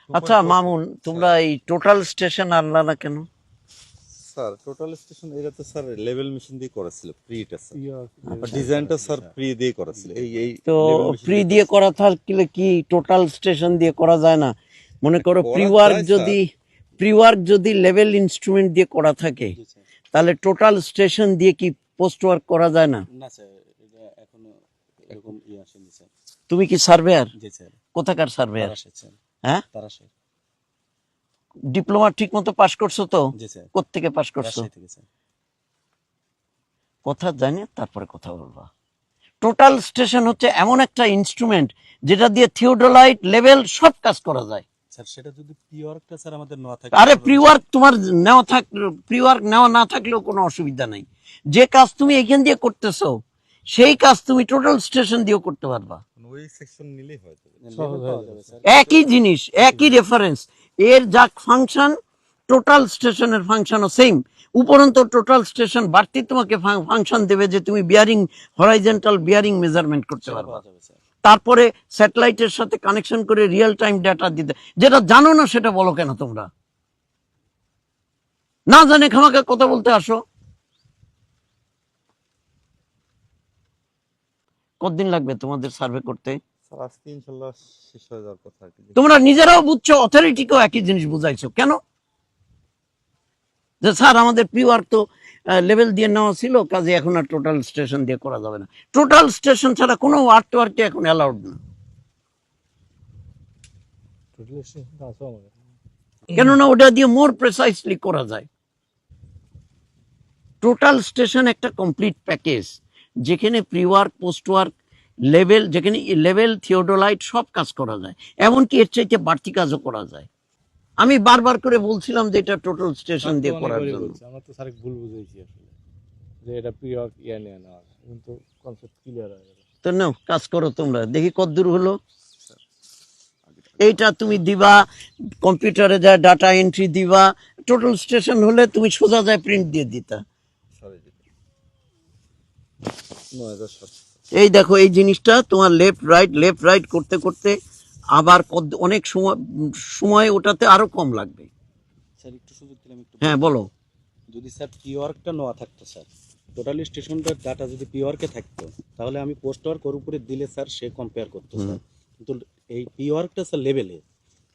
আচ্ছা মামুন, তোমরা এই টোটাল স্টেশন আনলা না কেন? স্যার টোটাল স্টেশন এটা তো স্যার লেভেল মেশিন দিয়ে করা ছিল, প্রিটা স্যার, ডিজাইনটা স্যার প্রি দিয়ে করা ছিল। এই তো level machine প্রি দিয়ে করা থাকলে কি টোটাল স্টেশন দিয়ে করা যায় না? মনে করো প্রি ওয়ার্ক যদি লেভেল ইনস্ট্রুমেন্ট দিয়ে করা থাকে, তাহলে টোটাল স্টেশন দিয়ে কি পোস্ট ওয়ার্ক করা যায় না? না স্যার, এটা এখনো এরকম আসেনি স্যার। তুমি কি সার্ভেয়ার? জি স্যার। কোথাকার সার্ভেয়ার? স্যার। হ্যাঁ, তারাশের। ডিপ্লোমা ঠিক মতো পাশ করছো তো? জি স্যার। কোত্থেকে পাশ করছো? রাজশাহী থেকে স্যার। কথা জানি তারপরে কথা বলবা। টোটাল স্টেশন হচ্ছে এমন একটা ইনস্ট্রুমেন্ট যেটা দিয়ে থিওডোলাইট লেভেল সব কাজ করা যায়। স্যার সেটা যদি পিওরটা স্যার আমাদের নেওয়া থাকে। আরে প্রি ওয়ার্ক তোমার নেওয়া থাক, প্রি ওয়ার্ক নেওয়া না থাকলেও কোনো অসুবিধা নাই। যে কাজ তুমি এখান দিয়ে করতেছো সেই কাজ তুমি টোটাল স্টেশন দিয়েও করতে পারবা। ওই সেকশন নিলেই হয় তো। একই জিনিস, একই রেফারেন্স, এর যা ফাংশন টোটাল স্টেশনের ফাংশনও সেম। উপরন্ত টোটাল স্টেশন বাড়তি তোমাকে ফাংশন দেবে যে তুমি বিয়ারিং, হরাইজন্টাল বিয়ারিং মেজারমেন্ট করতে পারবা। তারপরে স্যাটেলাইটের সাথে কানেকশন করে রিয়েল টাইম ডাটা দিতে। যেটা জানো না সেটা বলো কেন তোমরা? না জানে খামাকে কথা বলতে আসো। কতদিন লাগবে তোমাদের সার্ভে করতে? স্যার আজকে ইনশাআল্লাহ শেষ হয়ে যাওয়ার কথা আর কি। তোমরা নিজেরাও বুঝছো, অথরিটিকেও একই জিনিস বুঝাইছো কেন? যে স্যার আমাদের প্রি ওয়ার্ক তো লেভেল দিয়ে নেওয়া ছিল, কাজে এখন আর টোটাল স্টেশন দিয়ে করা যাবে না। টোটাল স্টেশন ছাড়া কোনো ওয়ার্ক টু ওয়ার্ক এখন অ্যালাউড না। কেননা ওটা দিয়ে মোর প্রেসাইসলি করা যায়। টোটাল স্টেশন একটা কমপ্লিট প্যাকেজ যেখানে pre work, post work, level, যেখানে লেভেল, থিওডোলাইট সব কাজ করা যায়, এমনকি এর চাইতে বাড়তি কাজও করা যায়। আমি বারবার করে বলছিলাম যে এটা টোটাল স্টেশন দিয়ে করার জন্য। আমরা তো স্যার ভুল বুঝেছি আসলে, যে এটা পিওর ইয়া নিয়ে নেওয়া, কিন্তু কনসেপ্ট ক্লিয়ার হয়ে গেল। তো নাও কাজ করো তোমরা, দেখি কতদূর হলো। এইটা তুমি দিবা কম্পিউটারে, যায় ডাটা এন্ট্রি দিবা। টোটাল স্টেশন হলে তুমি সোজা যায় প্রিন্ট দিয়ে দিতা। এই দেখো এই জিনিসটা তোমার লেফট রাইট করতে করতে আবার অনেক সময় ওটাতে আরো কম লাগবে। স্যার একটু সুযোগ দিলাম একটু। হ্যাঁ বলো। যদি স্যার পিওরটা নেওয়া থাকতো স্যার, টোটাল স্টেশনটার ডাটা যদি পিওরকে থাকতো, তাহলে আমি পোস্ট ওয়ার্ক ওর উপরে দিলে স্যার সে কম্পেয়ার করতো স্যার। কিন্তু এই পিওরটা স্যার লেভেলে,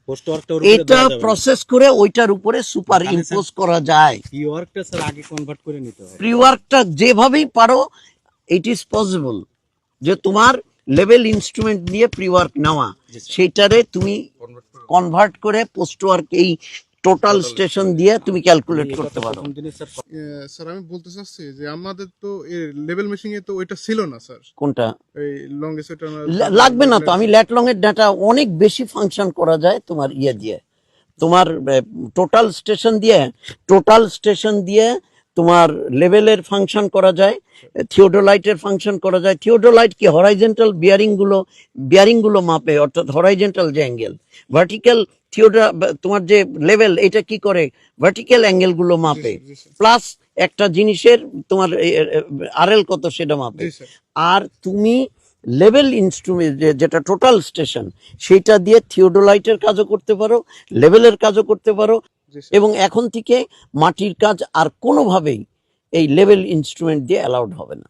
পোস্ট ওয়ার্কটা ওর উপরে এটা প্রসেস করে ওইটার উপরে সুপার ইম্পোজ করা যায়। পিওরটা স্যার আগে কনভার্ট করে নিতে হয়। প্রি ওয়ার্কটা যেভাবেই পারো ইট ইজ পসিবল যে তোমার লেভেল ইনস্ট্রুমেন্ট দিয়ে প্রি ওয়ার্ক নেওয়া, সেইটারে তুমি কনভার্ট করে পোস্ট ওয়ার্ক এই টোটাল স্টেশন দিয়ে তুমি ক্যালকুলেট করতে পারো। স্যার আমি বলতে চাচ্ছি যে আমাদের তো লেভেল মেশিং এ তো ওইটা ছিল না স্যার। কোনটা? এই লংগেস্ট ওইটা লাগবে না তো। আমি ল্যাট লং এর ডাটা অনেক বেশি ফাংশন করা যায় তোমার ইয়ে দিয়ে, তোমার টোটাল স্টেশন দিয়ে তোমার লেভেলের ফাংশন করা যায়, থিওডোলাইটের ফাংশন করা যায়। থিওডোলাইট কি হরাইজন্টাল বিয়ারিং গুলো মাপে, অর্থাৎ হরাইজন্টাল যে অ্যাঙ্গেল, ভার্টিক্যাল তোমার যে লেভেল এটা কি করে, ভার্টিক্যাল অ্যাঙ্গেল গুলো মাপে, প্লাস একটা জিনিসের তোমার আরএল কত সেটা মাপে। আর তুমি লেভেল ইনস্ট্রুমেন্ট যেটা টোটাল স্টেশন, সেইটা দিয়ে থিওডোলাইটের কাজও করতে পারো, লেভেলের কাজও করতে পারো। এবং এখন থেকে মাটির কাজ আর কোনোভাবেই এই লেভেল ইনস্ট্রুমেন্ট দিয়ে অ্যালাউড হবে না।